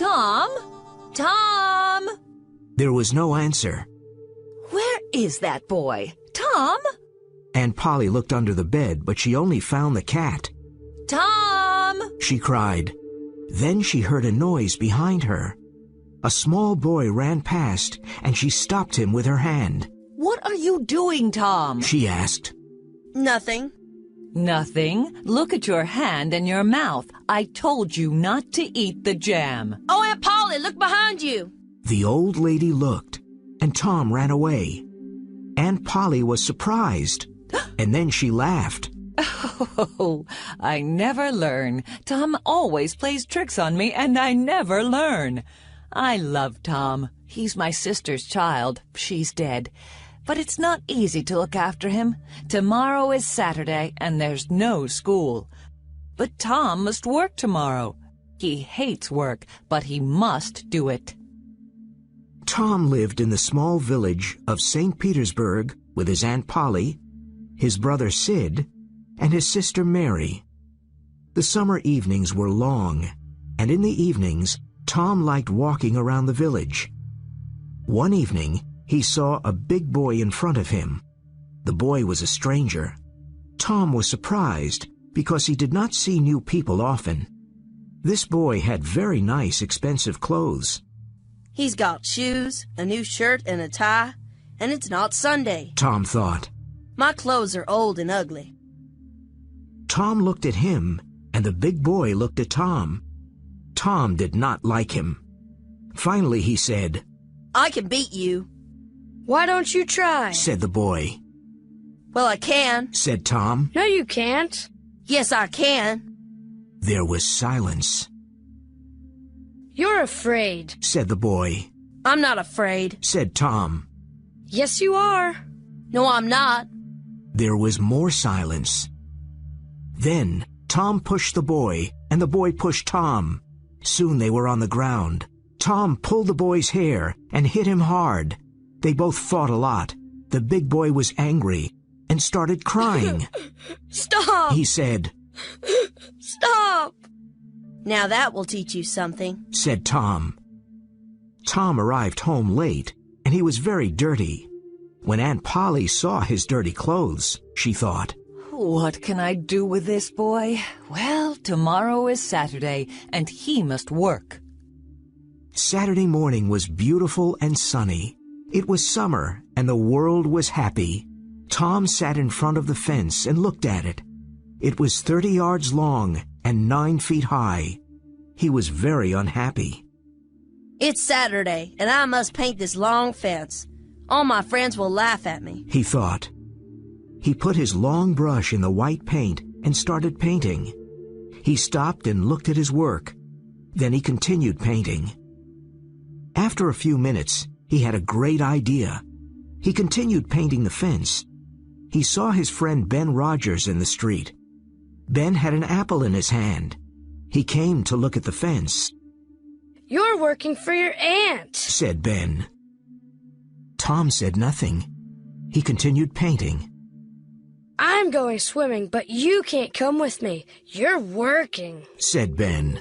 Tom? Tom? There was no answer. Where is that boy? Tom? Aunt Polly looked under the bed, but she only found the cat. Tom! She cried. Then she heard a noise behind her. A small boy ran past, and she stopped him with her hand. What are you doing, Tom? She asked. Nothing. Nothing. Look at your hand and your mouth. I told you not to eat the jam. Oh, Aunt Polly, look behind you. The old lady looked, and Tom ran away. Aunt Polly was surprised, and then she laughed. Oh, I never learn. Tom always plays tricks on me, and I never learn. I love Tom. He's my sister's child. She's dead. But it's not easy to look after him. Tomorrow is Saturday, and there's no school. But Tom must work tomorrow. He hates work, but he must do it. Tom lived in the small village of St. Petersburg with his Aunt Polly, his brother Sid, and his sister Mary. The summer evenings were long, and in the evenings, Tom liked walking around the village. One evening, he saw a big boy in front of him. The boy was a stranger. Tom was surprised because he did not see new people often. This boy had very nice, expensive clothes. He's got shoes, a new shirt, and a tie, and it's not Sunday, Tom thought. My clothes are old and ugly. Tom looked at him, and the big boy looked at Tom. Tom did not like him. Finally, he said, I can beat you. Why don't you try? Said the boy. Well, I can. Said Tom. No, you can't. Yes, I can. There was silence. You're afraid. Said the boy. I'm not afraid. Said Tom. Yes, you are. No, I'm not. There was more silence. Then Tom pushed the boy, and the boy pushed Tom. Soon they were on the ground. Tom pulled the boy's hair and hit him hard. They both fought a lot. The big boy was angry and started crying. Stop! He said. Stop! Now that will teach you something, said Tom. Tom arrived home late, and he was very dirty. When Aunt Polly saw his dirty clothes, she thought, What can I do with this boy? Well, tomorrow is Saturday, and he must work. Saturday morning was beautiful and sunny. It was summer, and the world was happy. Tom sat in front of the fence and looked at it. It was 30 yards long and 9 feet high. He was very unhappy. It's Saturday, and I must paint this long fence. All my friends will laugh at me, he thought. He put his long brush in the white paint and started painting. He stopped and looked at his work. Then he continued painting. After a few minutes, he had a great idea. He continued painting the fence. He saw his friend Ben Rogers in the street. Ben had an apple in his hand. He came to look at the fence. You're working for your aunt, said Ben. Tom said nothing. He continued painting. I'm going swimming, but you can't come with me. You're working, said Ben.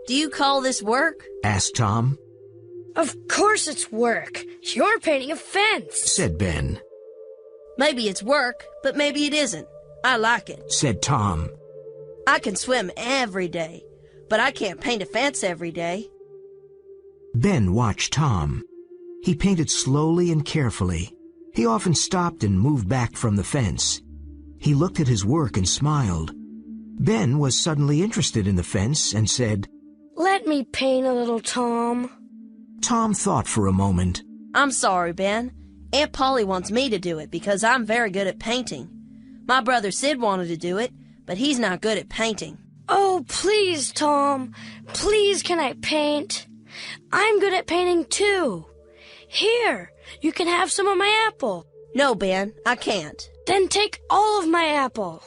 Do you call this work? Asked Tom. Of course it's work. You're painting a fence, said Ben. Maybe it's work, but maybe it isn't. I like it, said Tom. I can swim every day, but I can't paint a fence every day. Ben watched Tom. He painted slowly and carefully. He often stopped and moved back from the fence. He looked at his work and smiled. Ben was suddenly interested in the fence and said, Let me paint a little, Tom. Tom thought for a moment. I'm sorry, Ben. Aunt Polly wants me to do it because I'm very good at painting. My brother Sid wanted to do it, but he's not good at painting. Oh, please, Tom. Please, can I paint? I'm good at painting, too. Here, you can have some of my apple. No, Ben, I can't. Then take all of my apple.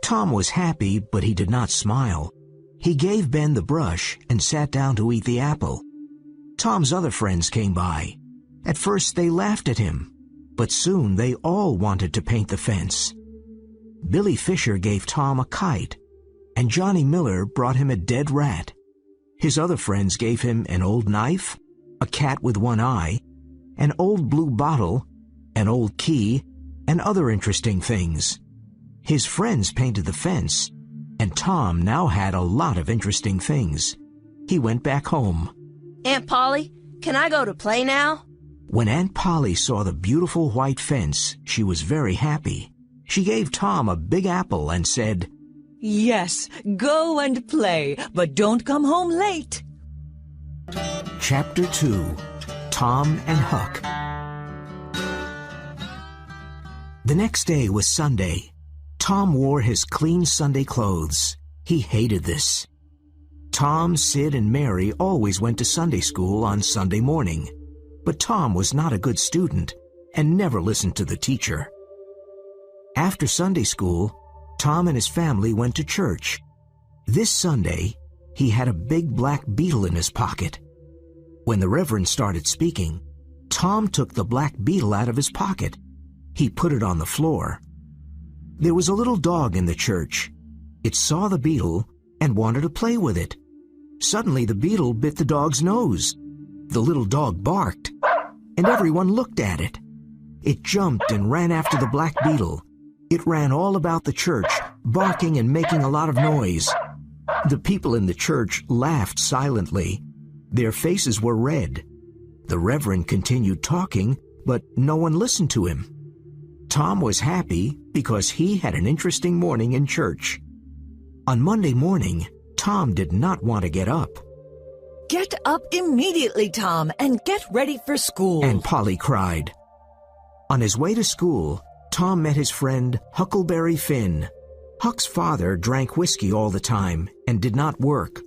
Tom was happy, but he did not smile. He gave Ben the brush and sat down to eat the apple. Tom's other friends came by. At first they laughed at him, but soon they all wanted to paint the fence. Billy Fisher gave Tom a kite, and Johnny Miller brought him a dead rat. His other friends gave him an old knife, a cat with one eye, an old blue bottle, an old key, and other interesting things. His friends painted the fence, and Tom now had a lot of interesting things. He went back home. Aunt Polly, can I go to play now? When Aunt Polly saw the beautiful white fence, she was very happy. She gave Tom a big apple and said, Yes, go and play, but don't come home late. Chapter 2, Tom and Huck. The next day was Sunday. Tom wore his clean Sunday clothes. He hated this. Tom, Sid, and Mary always went to Sunday school on Sunday morning, but Tom was not a good student and never listened to the teacher. After Sunday school, Tom and his family went to church. This Sunday, he had a big black beetle in his pocket. When the Reverend started speaking, Tom took the black beetle out of his pocket. He put it on the floor. There was a little dog in the church. It saw the beetle and wanted to play with it. Suddenly, the beetle bit the dog's nose. The little dog barked, and everyone looked at it. It jumped and ran after the black beetle. It ran all about the church, barking and making a lot of noise. The people in the church laughed silently. Their faces were red. The Reverend continued talking, but no one listened to him. Tom was happy because he had an interesting morning in church. On Monday morning, Tom did not want to get up. Get up immediately, Tom, and get ready for school. Aunt Polly cried. On his way to school, Tom met his friend Huckleberry Finn. Huck's father drank whiskey all the time and did not work.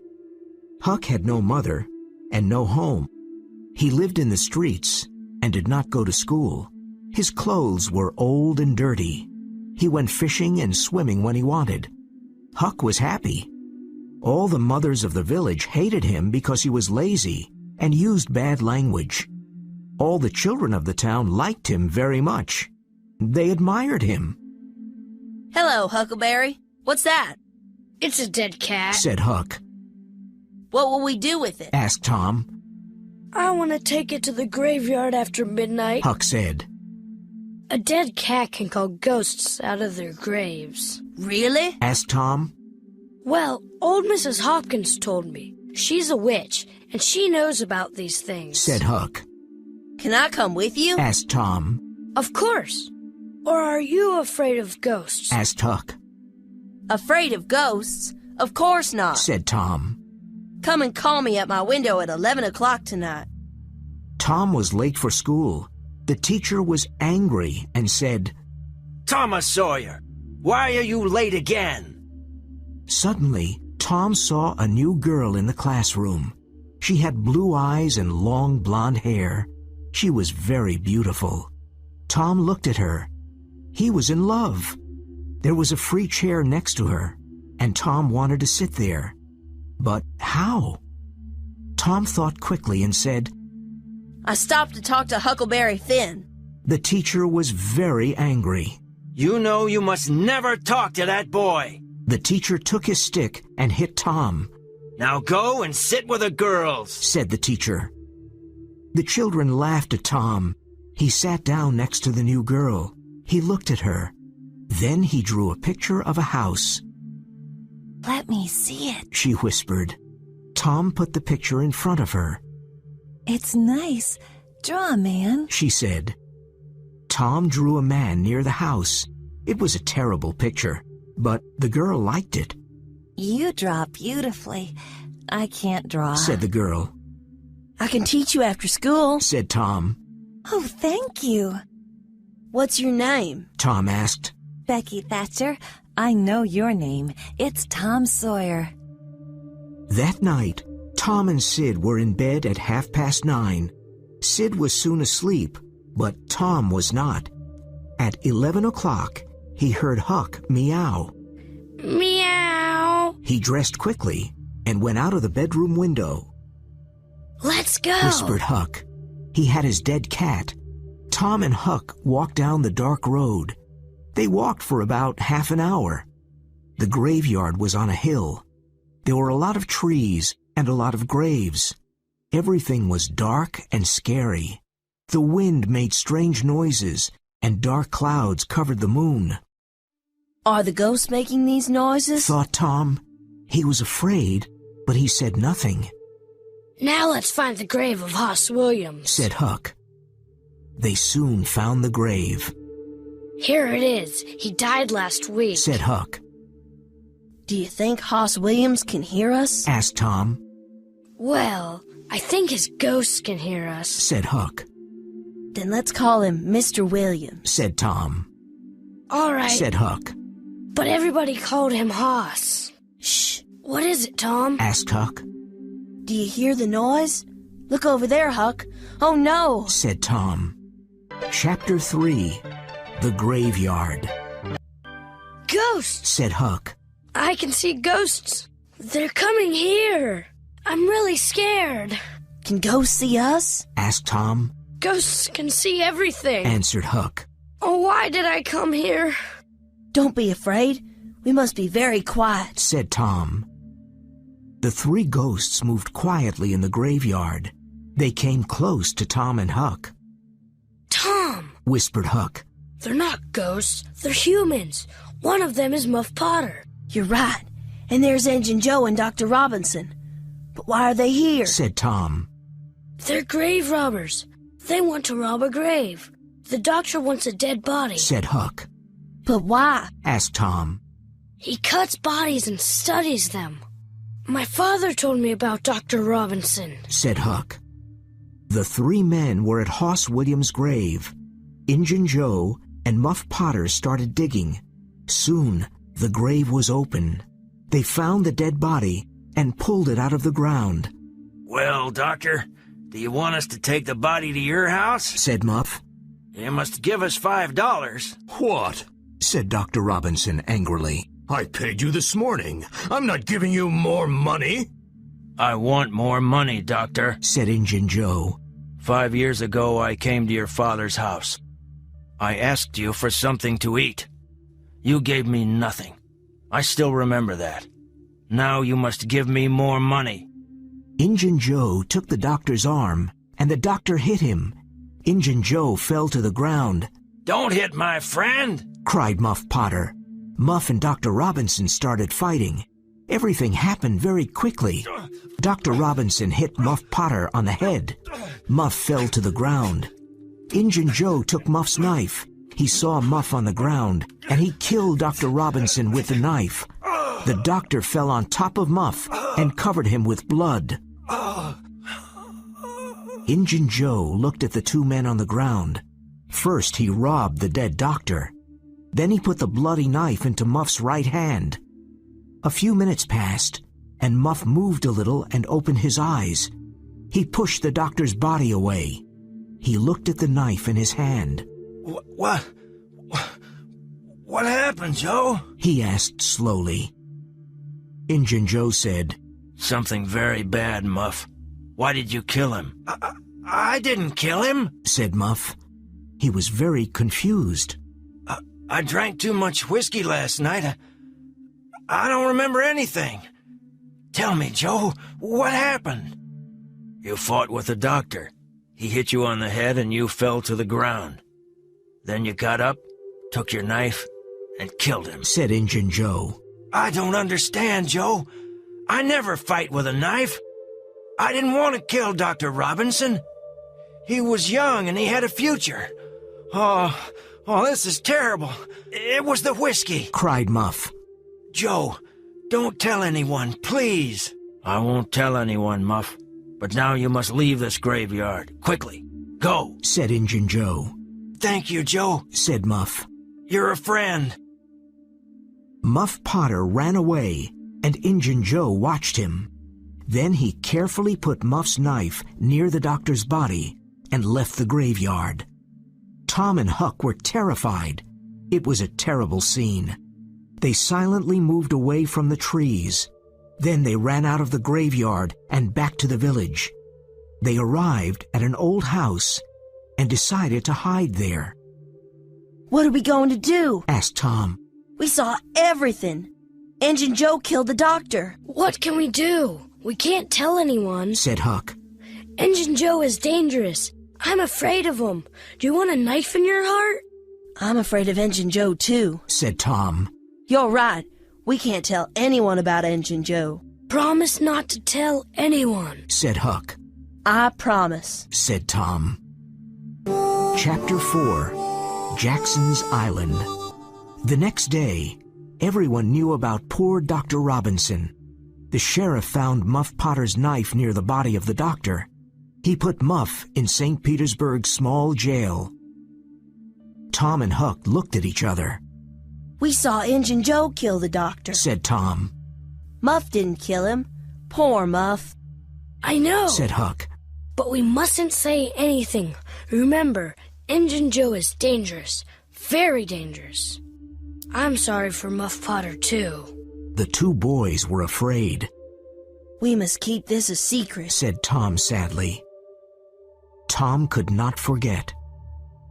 Huck had no mother and no home. He lived in the streets and did not go to school. His clothes were old and dirty. He went fishing and swimming when he wanted. Huck was happy. All the mothers of the village hated him because he was lazy and used bad language. All the children of the town liked him very much. They admired him. Hello, Huckleberry. What's that? It's a dead cat. Said Huck. What will we do with it? Asked Tom. I want to take it to the graveyard after midnight. Huck said. A dead cat can call ghosts out of their graves. Really? Asked Tom. Well, old Mrs. Hopkins told me. She's a witch, and she knows about these things. Said Huck. Can I come with you? Asked Tom. Of course. Or are you afraid of ghosts? Asked Huck. Afraid of ghosts? Of course not. Said Tom. Come and call me at my window at 11 o'clock tonight. Tom was late for school. The teacher was angry and said, Thomas Sawyer, why are you late again? Suddenly, Tom saw a new girl in the classroom. She had blue eyes and long blonde hair. She was very beautiful. Tom looked at her. He was in love. There was a free chair next to her, and Tom wanted to sit there. But how? Tom thought quickly and said, I stopped to talk to Huckleberry Finn. The teacher was very angry. You know you must never talk to that boy. The teacher took his stick and hit Tom. Now go and sit with the girls, said the teacher. The children laughed at Tom. He sat down next to the new girl. He looked at her. Then he drew a picture of a house. Let me see it. She whispered. Tom put the picture in front of her. It's nice. Draw a man, she said. Tom drew a man near the house. It was a terrible picture, but the girl liked it. You draw beautifully. I can't draw, said the girl. I can teach you after school, said Tom. Oh, thank you. What's your name? Tom asked. Becky Thatcher. I know your name. It's Tom Sawyer. That night, Tom and Sid were in bed at 9:30. Sid was soon asleep, but Tom was not. At 11 o'clock, he heard Huck meow. Meow. He dressed quickly and went out of the bedroom window. Let's go, whispered Huck. He had his dead cat. Tom and Huck walked down the dark road. They walked for about half an hour. The graveyard was on a hill. There were a lot of trees and a lot of graves. Everything was dark and scary. The wind made strange noises, and dark clouds covered the moon. Are the ghosts making these noises? Thought Tom. He was afraid, but he said nothing. Now let's find the grave of Hoss Williams, said Huck. They soon found the grave. Here it is. He died last week, said Huck. Do you think Hoss Williams can hear us? Asked Tom. Well, I think his ghosts can hear us, said Huck. Then let's call him Mr. Williams, said Tom. All right, said Huck. But everybody called him Hoss. Shh. What is it, Tom? Asked Huck. Do you hear the noise? Look over there, Huck. Oh, no, said Tom. Chapter 3. The Graveyard. Ghosts, said Huck. I can see ghosts. They're coming here. I'm really scared. Can ghosts see us? Asked Tom. Ghosts can see everything, answered Huck. Oh, why did I come here? Don't be afraid. We must be very quiet, said Tom. The three ghosts moved quietly in the graveyard. They came close to Tom and Huck. Tom, whispered Huck. They're not ghosts. They're humans. One of them is Muff Potter. You're right. And there's Engine Joe and Dr. Robinson. But why are they here? said Tom. They're grave robbers. They want to rob a grave. The doctor wants a dead body, said Huck. But why? asked Tom. He cuts bodies and studies them. My father told me about Dr. Robinson, said Huck. The three men were at Hoss Williams' grave. Injun Joe and Muff Potter started digging. Soon, the grave was open. They found the dead body and pulled it out of the ground. Well, Doctor, do you want us to take the body to your house? said Muff. You must give us $5. What? said Dr. Robinson angrily. I paid you this morning. I'm not giving you more money. I want more money, Doctor, said Injun Joe. 5 years ago, I came to your father's house. I asked you for something to eat. You gave me nothing. I still remember that. Now you must give me more money. Injun Joe took the doctor's arm, and the doctor hit him. Injun Joe fell to the ground. Don't hit my friend, cried Muff Potter. Muff and Dr. Robinson started fighting. Everything happened very quickly. Dr. Robinson hit Muff Potter on the head. Muff fell to the ground. Injun Joe took Muff's knife. He saw Muff on the ground, and he killed Dr. Robinson with the knife. The doctor fell on top of Muff and covered him with blood. Injun Joe looked at the two men on the ground. First, he robbed the dead doctor. Then he put the bloody knife into Muff's right hand. A few minutes passed, and Muff moved a little and opened his eyes. He pushed the doctor's body away. He looked at the knife in his hand. What happened, Joe? He asked slowly. Injun Joe said, Something very bad, Muff. Why did you kill him? I didn't kill him, said Muff. He was very confused. I drank too much whiskey last night. I don't remember anything. Tell me, Joe, what happened? You fought with the doctor. He hit you on the head and you fell to the ground. Then you got up, took your knife, and killed him, said Injun Joe. I don't understand, Joe. I never fight with a knife. I didn't want to kill Dr. Robinson. He was young and he had a future. Oh, this is terrible. It was the whiskey, cried Muff. Joe, don't tell anyone, please. I won't tell anyone, Muff. But now you must leave this graveyard. Quickly. Go, said Injun Joe. Thank you, Joe, said Muff. You're a friend. Muff Potter ran away, and Injun Joe watched him. Then he carefully put Muff's knife near the doctor's body and left the graveyard. Tom and Huck were terrified. It was a terrible scene. They silently moved away from the trees. Then they ran out of the graveyard and back to the village. They arrived at an old house and decided to hide there. What are we going to do? asked Tom. We saw everything. Engine Joe killed the doctor. What can we do? We can't tell anyone, said Huck. Injun Joe is dangerous. I'm afraid of him. Do you want a knife in your heart? I'm afraid of Injun Joe, too, said Tom. You're right. We can't tell anyone about Injun Joe. Promise not to tell anyone, said Huck. I promise, said Tom. Chapter 4, Jackson's Island. The next day, everyone knew about poor Dr. Robinson. The sheriff found Muff Potter's knife near the body of the doctor. He put Muff in St. Petersburg's small jail. Tom and Huck looked at each other. We saw Injun Joe kill the doctor, said Tom. Muff didn't kill him. Poor Muff. I know, said Huck. But we mustn't say anything. Remember, Injun Joe is dangerous. Very dangerous. I'm sorry for Muff Potter, too. The two boys were afraid. We must keep this a secret, said Tom sadly. Tom could not forget.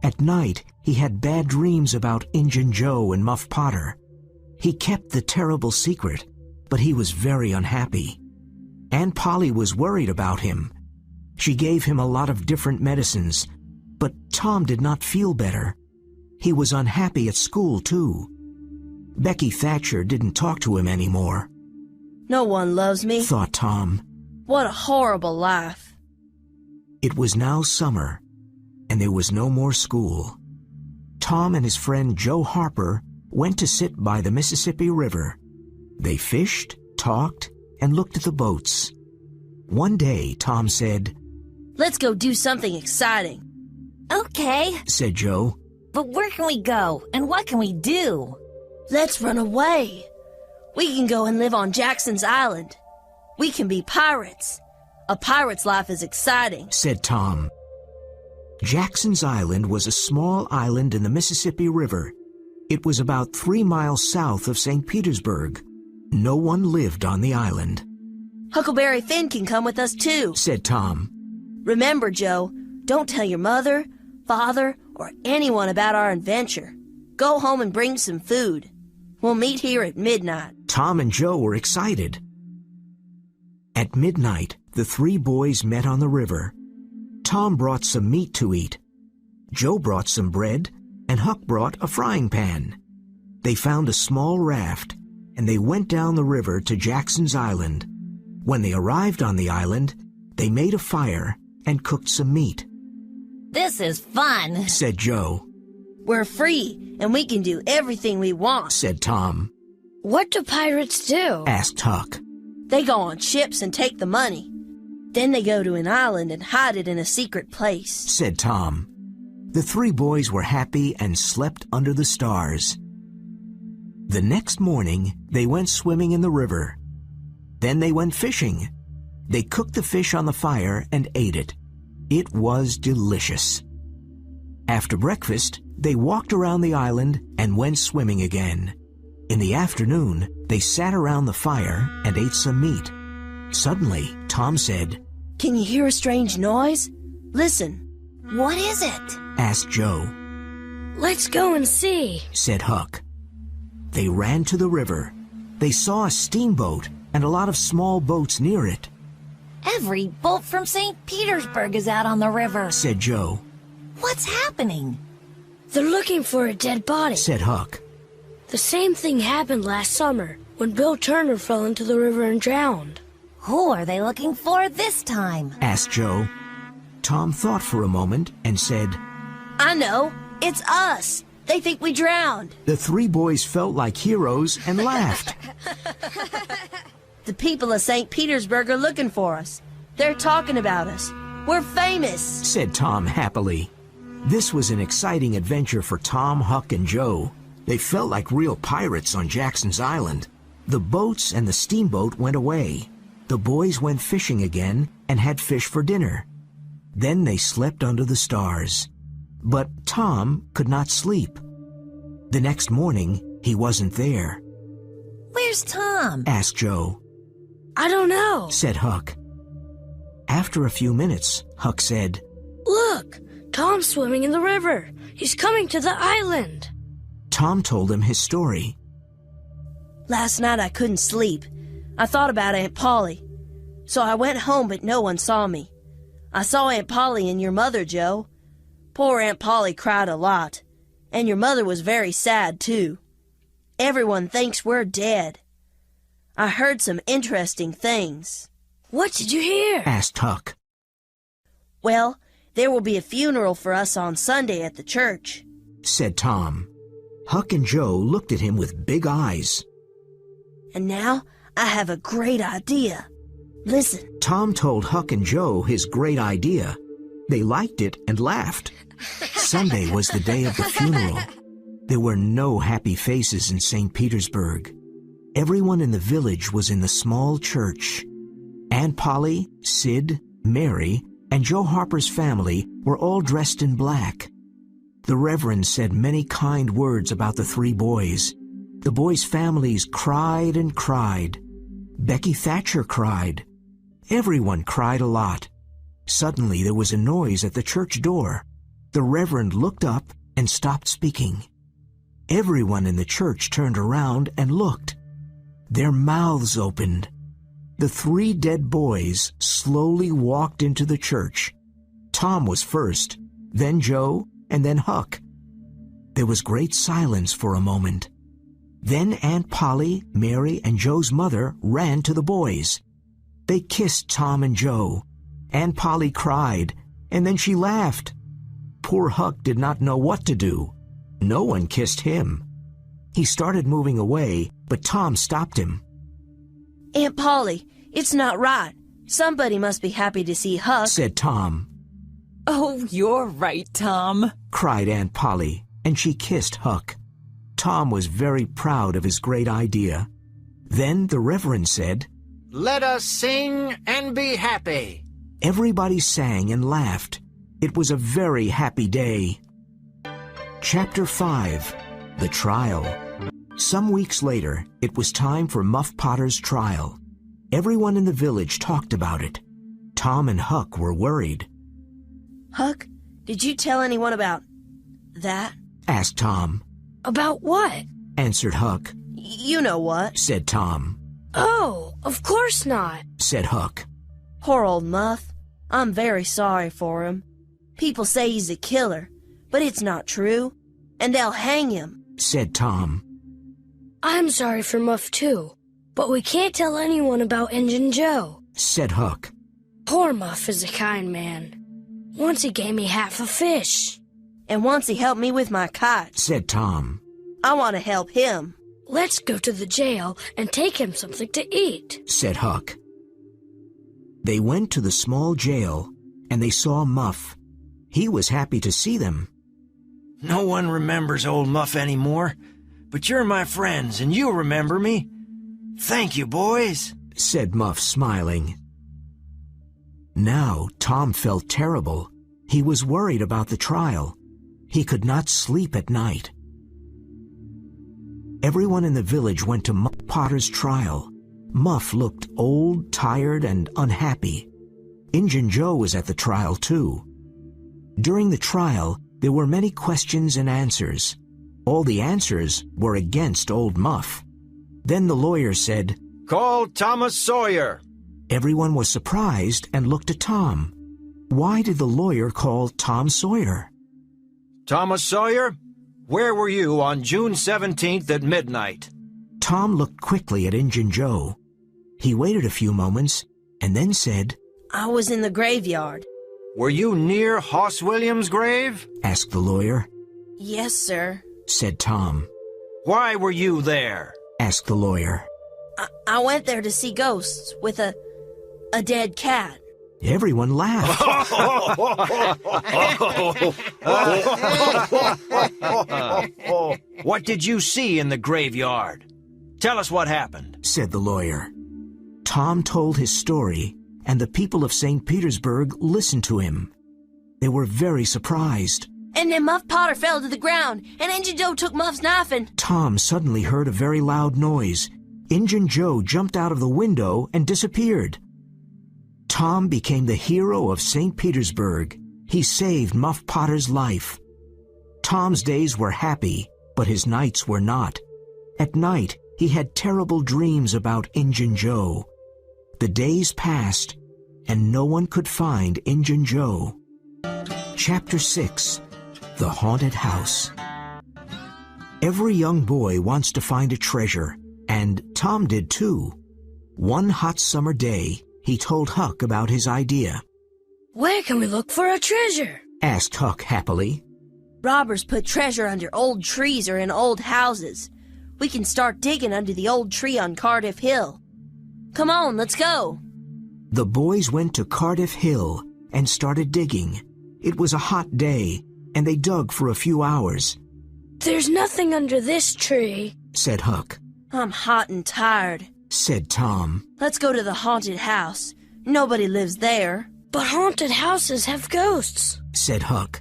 At night, he had bad dreams about Injun Joe and Muff Potter. He kept the terrible secret, but he was very unhappy. Aunt Polly was worried about him. She gave him a lot of different medicines, but Tom did not feel better. He was unhappy at school, too. Becky Thatcher didn't talk to him anymore. No one loves me, thought Tom. What a horrible life. It was now summer, and there was no more school. Tom and his friend Joe Harper went to sit by the Mississippi River. They fished, talked, and looked at the boats. One day, Tom said, Let's go do something exciting. Okay, said Joe. But where can we go, and what can we do? Let's run away. We can go and live on Jackson's Island. We can be pirates. A pirate's life is exciting, said Tom. Jackson's Island was a small island in the Mississippi River. It was about 3 miles south of St. Petersburg. No one lived on the island. Huckleberry Finn can come with us too, said Tom. Remember, Joe, don't tell your mother, father, or anyone about our adventure. Go home and bring some food. We'll meet here at midnight. Tom and Joe were excited. At midnight, the 3 boys met on the river. Tom brought some meat to eat. Joe brought some bread, and Huck brought a frying pan. They found a small raft, and they went down the river to Jackson's Island. When they arrived on the island, they made a fire and cooked some meat. This is fun, said Joe. We're free, and we can do everything we want, said Tom. What do pirates do? asked Huck. They go on ships and take the money. Then they go to an island and hide it in a secret place, said Tom. The 3 boys were happy and slept under the stars. The next morning, they went swimming in the river. Then they went fishing. They cooked the fish on the fire and ate it. It was delicious. After breakfast, they walked around the island and went swimming again. In the afternoon, they sat around the fire and ate some meat. Suddenly, Tom said, Can you hear a strange noise? Listen. What is it? asked Joe. Let's go and see, said Huck. They ran to the river. They saw a steamboat and a lot of small boats near it, Every boat from St. Petersburg is out on the river, said Joe. What's happening? They're looking for a dead body, said Huck. The same thing happened last summer when Bill Turner fell into the river and drowned. Who are they looking for this time? asked Joe. Tom thought for a moment and said, I know. It's us. They think we drowned. The 3 boys felt like heroes and laughed. The people of St. Petersburg are looking for us. They're talking about us. We're famous, said Tom happily. This was an exciting adventure for Tom, Huck, and Joe. They felt like real pirates on Jackson's Island. The boats and the steamboat went away. The boys went fishing again and had fish for dinner. Then they slept under the stars. But Tom could not sleep. The next morning, he wasn't there. Where's Tom? asked Joe. I don't know, said Huck. After a few minutes, Huck said, Look, Tom's swimming in the river. He's coming to the island. Tom told him his story. Last night I couldn't sleep. I thought about Aunt Polly. So I went home, but no one saw me. I saw Aunt Polly and your mother, Joe. Poor Aunt Polly cried a lot, and your mother was very sad, too. Everyone thinks we're dead. I heard some interesting things. What did you hear? asked Huck. Well, there will be a funeral for us on Sunday at the church, said Tom. Huck and Joe looked at him with big eyes. And now I have a great idea. Listen. Tom told Huck and Joe his great idea. They liked it and laughed. Sunday was the day of the funeral. There were no happy faces in St. Petersburg. Everyone in the village was in the small church. Aunt Polly, Sid, Mary, and Joe Harper's family were all dressed in black. The Reverend said many kind words about the three boys. The boys' families cried and cried. Becky Thatcher cried. Everyone cried a lot. Suddenly there was a noise at the church door. The Reverend looked up and stopped speaking. Everyone in the church turned around and looked. Their mouths opened. The three dead boys slowly walked into the church. Tom was first, then Joe, and then Huck. There was great silence for a moment. Then Aunt Polly, Mary, and Joe's mother ran to the boys. They kissed Tom and Joe. Aunt Polly cried, and then she laughed. Poor Huck did not know what to do. No one kissed him. He started moving away, but Tom stopped him. Aunt Polly, it's not right. Somebody must be happy to see Huck, said Tom. Oh, you're right, Tom, cried Aunt Polly, and she kissed Huck. Tom was very proud of his great idea. Then the Reverend said, Let us sing and be happy. Everybody sang and laughed. It was a very happy day. Chapter 5. The Trial. Some weeks later, it was time for Muff Potter's trial. Everyone in the village talked about it. Tom and Huck were worried. Huck, did you tell anyone about that? asked Tom. About what? Answered Huck. You know what, said Tom. Oh, of course not, said Huck. Poor old Muff. I'm very sorry for him. People say he's a killer, but it's not true, and they'll hang him, said Tom. I'm sorry for Muff too, but we can't tell anyone about Injun Joe, said Huck. Poor Muff is a kind man. Once he gave me half a fish. And once he helped me with my kite, said Tom. I want to help him. Let's go to the jail and take him something to eat, said Huck. They went to the small jail, and they saw Muff. He was happy to see them. No one remembers old Muff anymore, but you're my friends, and you'll remember me. Thank you, boys, said Muff, smiling. Now Tom felt terrible. He was worried about the trial. He could not sleep at night. Everyone in the village went to Muff Potter's trial. Muff looked old, tired, and unhappy. Injun Joe was at the trial, too. During the trial, there were many questions and answers. All the answers were against old Muff. Then the lawyer said, Call Thomas Sawyer. Everyone was surprised and looked at Tom. Why did the lawyer call Tom Sawyer? Thomas Sawyer, where were you on June 17th at midnight? Tom looked quickly at Injun Joe. He waited a few moments and then said, I was in the graveyard. Were you near Hoss Williams' grave? asked the lawyer. Yes, sir, said Tom. Why were you there? asked the lawyer. I went there to see ghosts with a dead cat. Everyone laughed. What did you see in the graveyard? Tell us what happened, said the lawyer. Tom told his story, and the people of St. Petersburg listened to him. They were very surprised. And then Muff Potter fell to the ground, and Injun Joe took Muff's knife and... Tom suddenly heard a very loud noise. Injun Joe jumped out of the window and disappeared. Tom became the hero of St. Petersburg. He saved Muff Potter's life. Tom's days were happy, but his nights were not. At night, he had terrible dreams about Injun Joe. The days passed, and no one could find Injun Joe. Chapter 6. The Haunted House. Every young boy wants to find a treasure, and Tom did too. One hot summer day, he told Huck about his idea. Where can we look for a treasure? Asked Huck happily. Robbers put treasure under old trees or in old houses. We can start digging under the old tree on Cardiff Hill. Come on, let's go. The boys went to Cardiff Hill and started digging. It was a hot day, and they dug for a few hours. There's nothing under this tree, said Huck. I'm hot and tired, said Tom. Let's go to the haunted house. Nobody lives there. But haunted houses have ghosts, said Huck.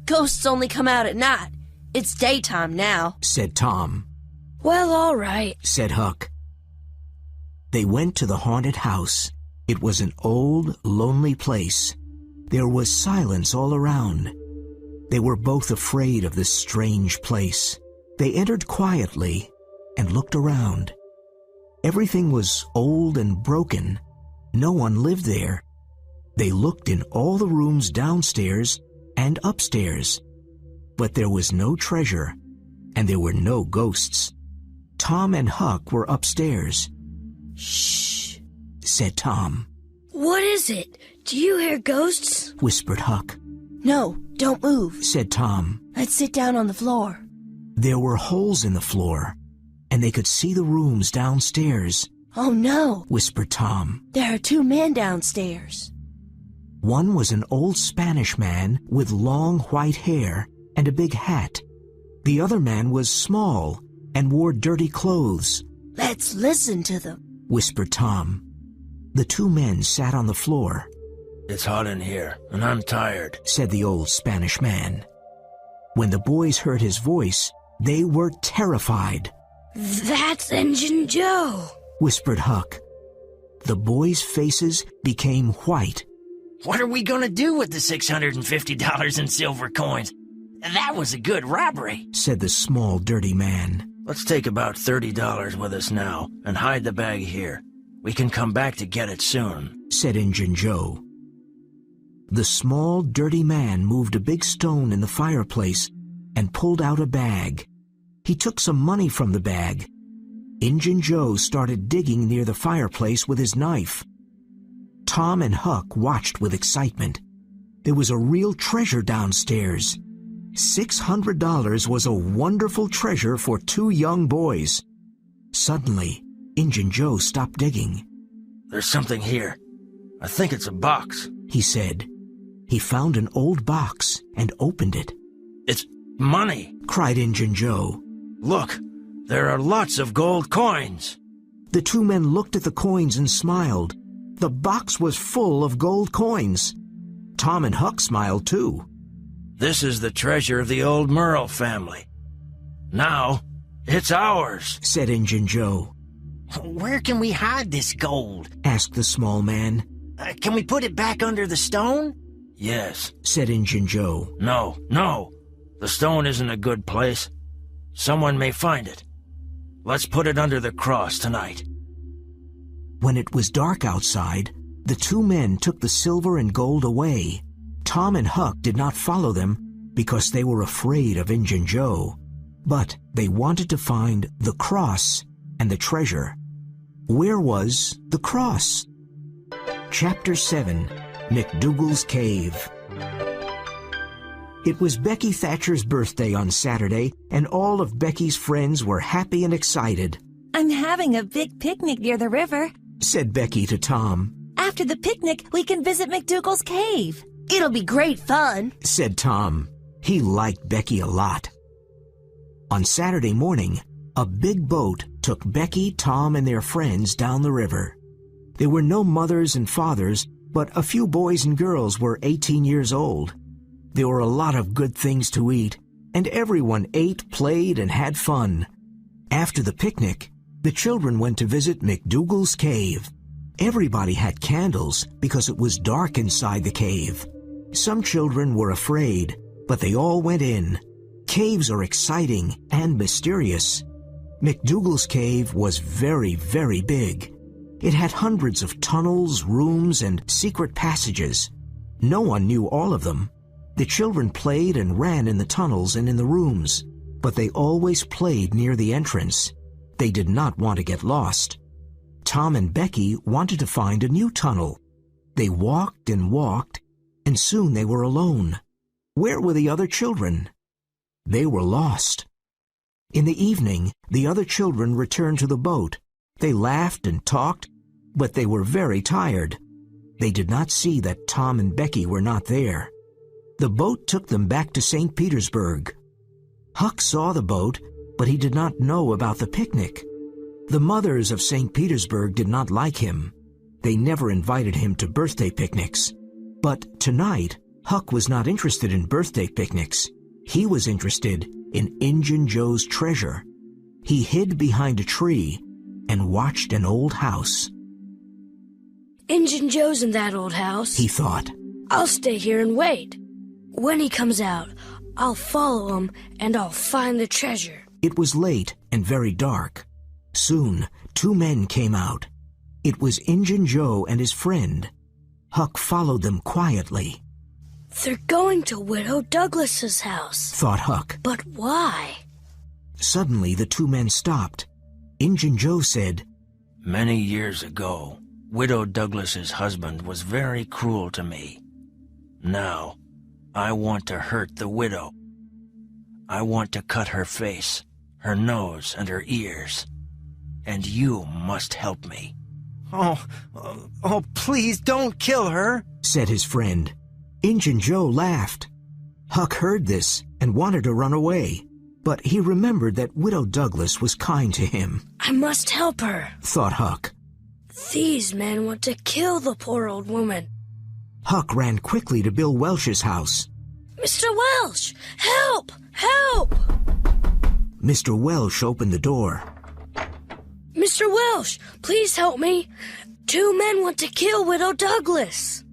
Ghosts only come out at night. It's daytime now, said Tom. Well, all right, said Huck. They went to the haunted house. It was an old, lonely place. There was silence all around. They were both afraid of this strange place. They entered quietly and looked around. Everything was old and broken. No one lived there. They looked in all the rooms downstairs and upstairs. But there was no treasure, and there were no ghosts. Tom and Huck were upstairs. Shh, said Tom. What is it? Do you hear ghosts? Whispered Huck. No, don't move, said Tom. Let's sit down on the floor. There were holes in the floor, and they could see the rooms downstairs. Oh no, whispered Tom. There are two men downstairs. One was an old Spanish man with long white hair and a big hat. The other man was small and wore dirty clothes. Let's listen to them, whispered Tom. The two men sat on the floor. It's hot in here, and I'm tired, said the old Spanish man. When the boys heard his voice, they were terrified. That's Injun Joe, whispered Huck. The boys' faces became white. What are we going to do with the $650 in silver coins? That was a good robbery, said the small, dirty man. Let's take about $30 with us now and hide the bag here. We can come back to get it soon, said Injun Joe. The small, dirty man moved a big stone in the fireplace and pulled out a bag. He took some money from the bag. Injun Joe started digging near the fireplace with his knife. Tom and Huck watched with excitement. There was a real treasure downstairs. $600 was a wonderful treasure for two young boys. Suddenly, Injun Joe stopped digging. There's something here. I think it's a box, he said. He found an old box and opened it. It's money, cried Injun Joe. Look, there are lots of gold coins. The two men looked at the coins and smiled. The box was full of gold coins. Tom and Huck smiled too. This is the treasure of the old Merle family. Now, it's ours, said Injun Joe. Where can we hide this gold? Asked the small man. Can we put it back under the stone? Yes, said Injun Joe. No. The stone isn't a good place. Someone may find it. Let's put it under the cross tonight. When it was dark outside, the two men took the silver and gold away. Tom and Huck did not follow them because they were afraid of Injun Joe. But they wanted to find the cross and the treasure. Where was the cross? Chapter 7. McDougal's Cave. It was Becky Thatcher's birthday on Saturday, and all of Becky's friends were happy and excited. I'm having a big picnic near the river, said Becky to Tom. After the picnic, we can visit McDougal's cave. It'll be great fun, said Tom. He liked Becky a lot. On Saturday morning, a big boat took Becky, Tom, and their friends down the river. There were no mothers and fathers, but a few boys and girls were 18 years old. There were a lot of good things to eat, and everyone ate, played, and had fun. After the picnic, the children went to visit McDougal's cave. Everybody had candles because it was dark inside the cave. Some children were afraid, but they all went in. Caves are exciting and mysterious. McDougal's cave was very, very big. It had hundreds of tunnels, rooms, and secret passages. No one knew all of them. The children played and ran in the tunnels and in the rooms, but they always played near the entrance. They did not want to get lost. Tom and Becky wanted to find a new tunnel. They walked and walked, and soon they were alone. Where were the other children? They were lost. In the evening, the other children returned to the boat. They laughed and talked, but they were very tired. They did not see that Tom and Becky were not there. The boat took them back to St. Petersburg. Huck saw the boat, but he did not know about the picnic. The mothers of St. Petersburg did not like him. They never invited him to birthday picnics. But tonight, Huck was not interested in birthday picnics. He was interested in Injun Joe's treasure. He hid behind a tree and watched an old house. Injun Joe's in that old house, he thought. I'll stay here and wait. When he comes out, I'll follow him and I'll find the treasure. It was late and very dark. Soon, 2 men came out. It was Injun Joe and his friend. Huck followed them quietly. They're going to Widow Douglas's house, thought Huck. But why? Suddenly, the 2 men stopped. Injun Joe said, "Many years ago, Widow Douglas's husband was very cruel to me. Now, I want to hurt the widow. I want to cut her face, her nose, and her ears. And you must help me." Oh, please don't kill her, said his friend. Injun Joe laughed. Huck heard this and wanted to run away, but he remembered that Widow Douglas was kind to him. I must help her, thought Huck. These men want to kill the poor old woman. Huck ran quickly to Bill Welsh's house. Mr. Welsh, help! Help! Mr. Welsh opened the door. Mr. Welsh, please help me. 2 men want to kill Widow Douglas.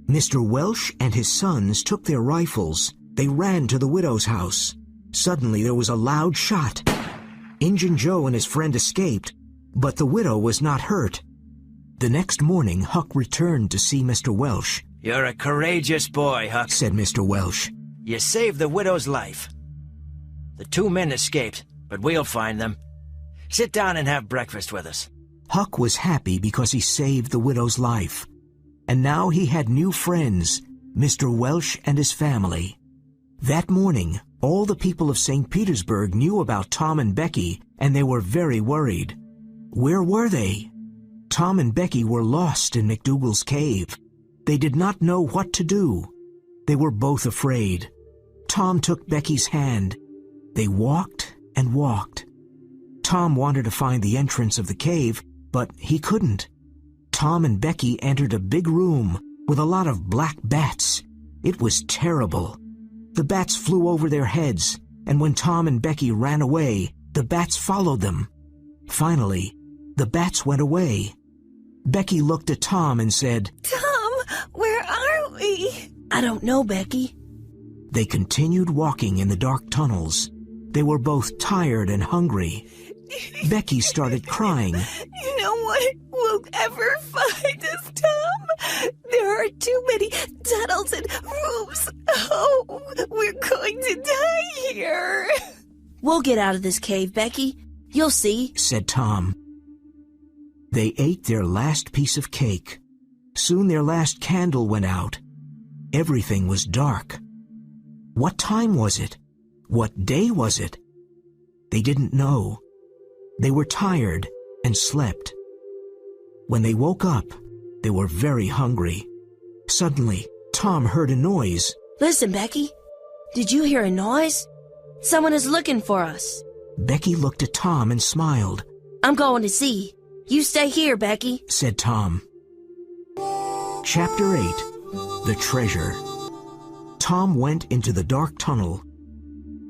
Mr. Welsh and his sons took their rifles. They ran to the widow's house. Suddenly there was a loud shot. Injun Joe and his friend escaped, but the widow was not hurt. The next morning, Huck returned to see Mr. Welsh. "You're a courageous boy, Huck," said Mr. Welsh. "You saved the widow's life. The 2 men escaped, but we'll find them. Sit down and have breakfast with us." Huck was happy because he saved the widow's life. And now he had new friends, Mr. Welsh and his family. That morning, all the people of St. Petersburg knew about Tom and Becky, and they were very worried. Where were they? Tom and Becky were lost in McDougal's cave. They did not know what to do. They were both afraid. Tom took Becky's hand. They walked and walked. Tom wanted to find the entrance of the cave, but he couldn't. Tom and Becky entered a big room with a lot of black bats. It was terrible. The bats flew over their heads, and when Tom and Becky ran away, the bats followed them. Finally, the bats went away. Becky looked at Tom and said, Tom, where are we? I don't know, Becky. They continued walking in the dark tunnels. They were both tired and hungry. Becky started crying. No one will ever find us, Tom. There are too many tunnels and rooms. Oh, we're going to die here. We'll get out of this cave, Becky. You'll see, said Tom. They ate their last piece of cake. Soon their last candle went out. Everything was dark. What time was it? What day was it? They didn't know. They were tired and slept. When they woke up, they were very hungry. Suddenly, Tom heard a noise. Listen, Becky. Did you hear a noise? Someone is looking for us. Becky looked at Tom and smiled. I'm going to see. You stay here, Becky, said Tom. Chapter 8. The Treasure. Tom went into the dark tunnel.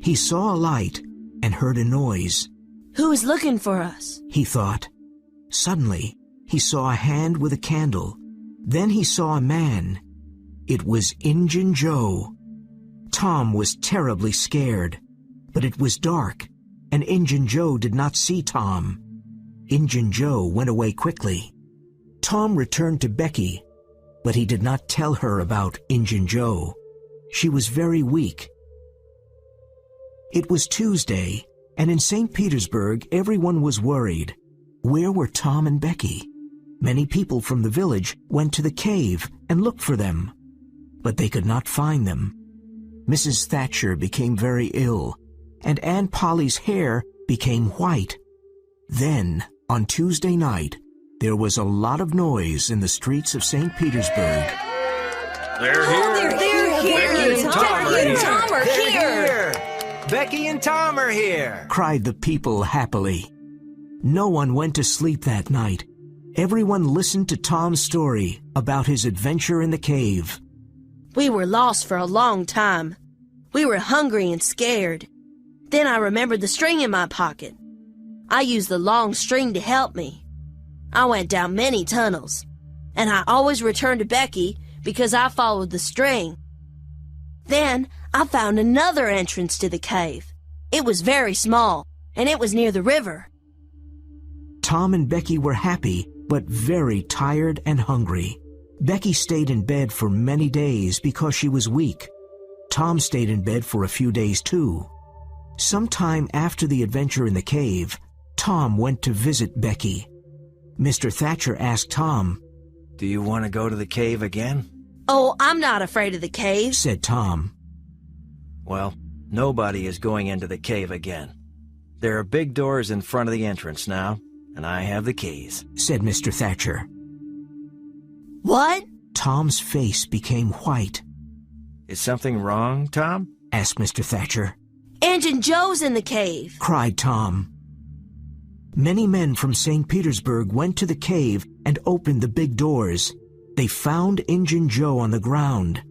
He saw a light and heard a noise. Who is looking for us? He thought. Suddenly, he saw a hand with a candle. Then he saw a man. It was Injun Joe. Tom was terribly scared, but it was dark, and Injun Joe did not see Tom. Injun Joe went away quickly. Tom returned to Becky, but he did not tell her about Injun Joe. She was very weak. It was Tuesday, and in St. Petersburg everyone was worried. Where were Tom and Becky? Many people from the village went to the cave and looked for them, but they could not find them. Mrs. Thatcher became very ill, and Aunt Polly's hair became white. Then, on Tuesday night, there was a lot of noise in the streets of St. Petersburg. They're here. They're here. Becky and Tom are here. Tom are They're here. Becky and Tom are here. Cried the people happily. No one went to sleep that night. Everyone listened to Tom's story about his adventure in the cave. We were lost for a long time. We were hungry and scared. Then I remembered the string in my pocket. I used the long string to help me. I went down many tunnels, and I always returned to Becky because I followed the string. Then I found another entrance to the cave. It was very small, and it was near the river. Tom and Becky were happy, but very tired and hungry. Becky stayed in bed for many days because she was weak. Tom stayed in bed for a few days too. Sometime after the adventure in the cave, Tom went to visit Becky. Mr. Thatcher asked Tom, Do you want to go to the cave again? Oh, I'm not afraid of the cave, said Tom. Well, nobody is going into the cave again. There are big doors in front of the entrance now, and I have the keys, said Mr. Thatcher. What? Tom's face became white. Is something wrong, Tom? Asked Mr. Thatcher. Injun Joe's in the cave, cried Tom. Many men from St. Petersburg went to the cave and opened the big doors. They found Injun Joe on the ground.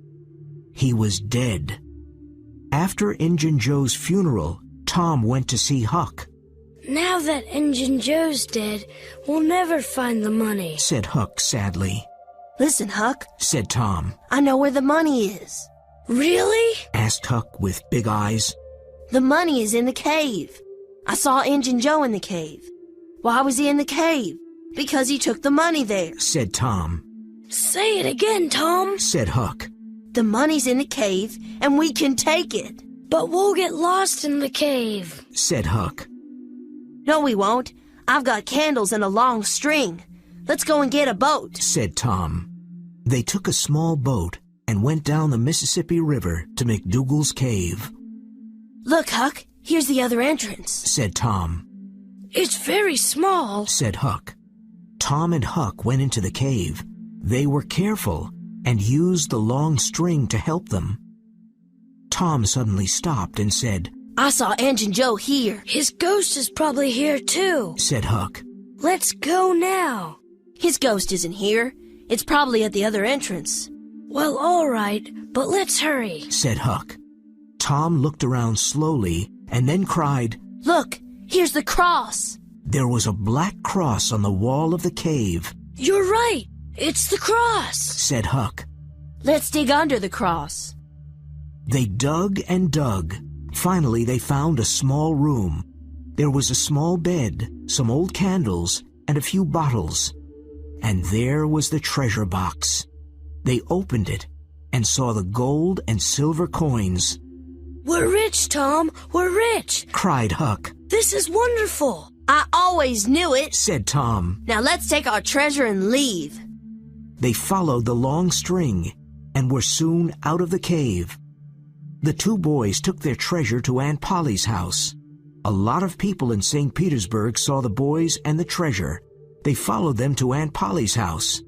He was dead. After Injun Joe's funeral, Tom went to see Huck. Now that Injun Joe's dead, we'll never find the money, said Huck sadly. Listen, Huck, said Tom. I know where the money is. Really? Asked Huck with big eyes. The money is in the cave. I saw Injun Joe in the cave. Why was he in the cave? Because he took the money there, said Tom. Say it again, Tom, said Huck. The money's in the cave, and we can take it. But we'll get lost in the cave, said Huck. No, we won't. I've got candles and a long string. Let's go and get a boat, said Tom. They took a small boat and went down the Mississippi River to McDougal's cave. Look, Huck, here's the other entrance, said Tom. It's very small, said Huck. Tom and Huck went into the cave. They were careful and used the long string to help them. Tom suddenly stopped and said, I saw Injun Joe here. His ghost is probably here too, said Huck. Let's go now. His ghost isn't here. It's probably at the other entrance. Well, all right, but let's hurry, said Huck. Tom looked around slowly and then cried, Look, here's the cross. There was a black cross on the wall of the cave. You're right. It's the cross, said Huck. Let's dig under the cross. They dug and dug. Finally, they found a small room. There was a small bed, some old candles, and a few bottles. And there was the treasure box. They opened it and saw the gold and silver coins. We're rich, Tom. We're rich, cried Huck. This is wonderful. I always knew it, said Tom. Now let's take our treasure and leave. They followed the long string and were soon out of the cave. The two boys took their treasure to Aunt Polly's house. A lot of people in St. Petersburg saw the boys and the treasure. They followed them to Aunt Polly's house.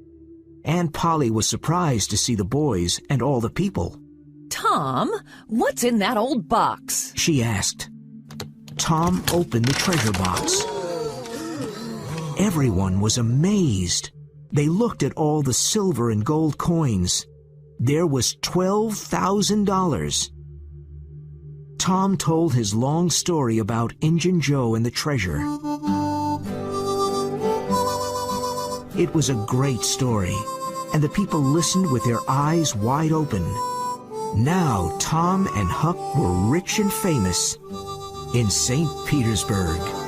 Aunt Polly was surprised to see the boys and all the people. Tom, what's in that old box? She asked. Tom opened the treasure box. Everyone was amazed. They looked at all the silver and gold coins. There was $12,000. Tom told his long story about Injun Joe and the treasure. It was a great story, and the people listened with their eyes wide open. Now Tom and Huck were rich and famous in St. Petersburg.